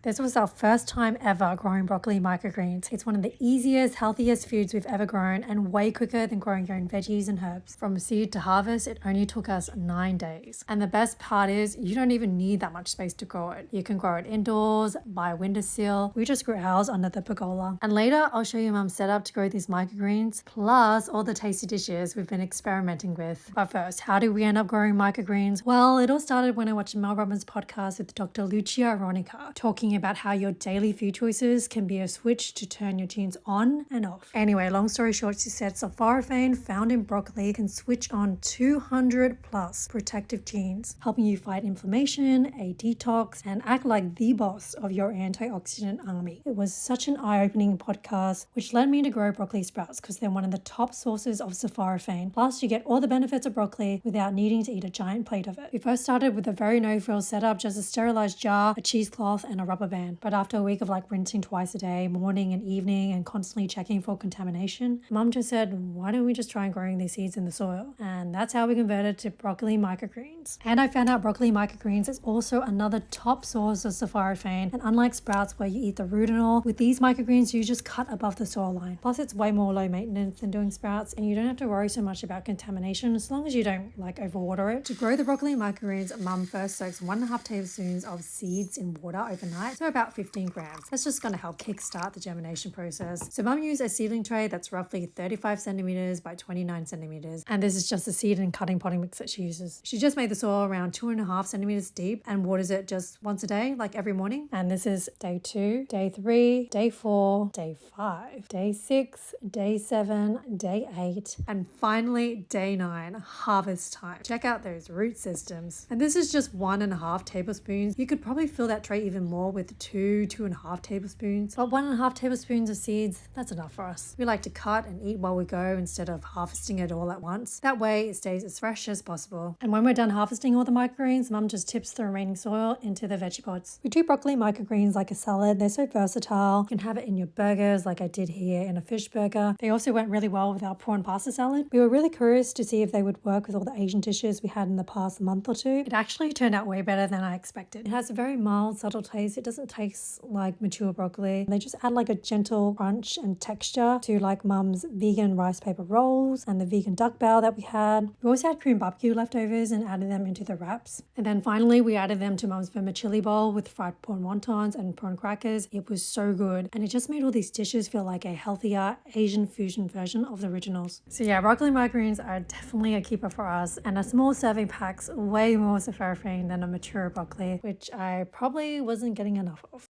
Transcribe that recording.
This was our first time ever growing broccoli microgreens. It's one of the easiest, healthiest foods we've ever grown and way quicker than growing your own veggies and herbs. From seed to harvest, it only took us 9 days. And the best part is you don't even need that much space to grow it. You can grow it indoors, by a windowsill. We just grew ours under the pergola. And later, I'll show you Mum's setup to grow these microgreens, plus all the tasty dishes we've been experimenting with. But first, how did we end up growing microgreens? Well, it all started when I watched Mel Robbins' podcast with Dr. Lucia, Aronica, talking about how your daily food choices can be a switch to turn your genes on and off. Anyway, long story short, she said sulforaphane found in broccoli can switch on 200 plus protective genes, helping you fight inflammation, a detox, and act like the boss of your antioxidant army. It was such an eye-opening podcast, which led me to grow broccoli sprouts because they're one of the top sources of sulforaphane. Plus, you get all the benefits of broccoli without needing to eat a giant plate of it. We first started with a very no-frills setup, just a sterilized jar, a cheesecloth, and a rubber band. But after a week of rinsing twice a day, morning and evening, and constantly checking for contamination, Mum just said, why don't we just try growing these seeds in the soil? And that's how we converted to broccoli microgreens. And I found out broccoli microgreens is also another top source of sulforaphane. And unlike sprouts where you eat the root and all, with these microgreens you just cut above the soil line. Plus it's way more low maintenance than doing sprouts, and you don't have to worry so much about contamination as long as you don't overwater it. To grow the broccoli microgreens, Mum first soaks 1.5 tablespoons of seeds in water overnight, so about 15 grams. That's just going to help kickstart the germination process. So Mum used a seedling tray that's roughly 35 centimeters by 29 centimeters, and this is just a seed and cutting potting mix that she uses. She just made the soil around 2.5 centimeters deep and waters it just once a day, every morning. And this is day 2, day 3, day 4, day 5, day 6, day 7, day 8, and finally day 9, harvest time. Check out those root systems. And this is just 1.5 tablespoons. You could probably fill that tray even more with 2.5 tablespoons. But 1.5 tablespoons of seeds, that's enough for us. We like to cut and eat while we go instead of harvesting it all at once. That way it stays as fresh as possible. And when we're done harvesting all the microgreens, Mum just tips the remaining soil into the veggie pots. We do broccoli microgreens like a salad. They're so versatile. You can have it in your burgers like I did here in a fish burger. They also went really well with our prawn pasta salad. We were really curious to see if they would work with all the Asian dishes we had in the past month or two. It actually turned out way better than I expected. It has a very mild, subtle taste. It doesn't taste like mature broccoli. They just add a gentle crunch and texture to Mum's vegan rice paper rolls and the vegan duck bao that we had. We also had Korean barbecue leftovers and added them into the wraps. And then finally we added them to Mum's vermicelli bowl with fried prawn wontons and prawn crackers. It was so good, and it just made all these dishes feel like a healthier Asian fusion version of the originals. So yeah, broccoli microgreens are definitely a keeper for us, and a small serving packs way more sulforaphane than a mature broccoli, which I probably wasn't getting enough of.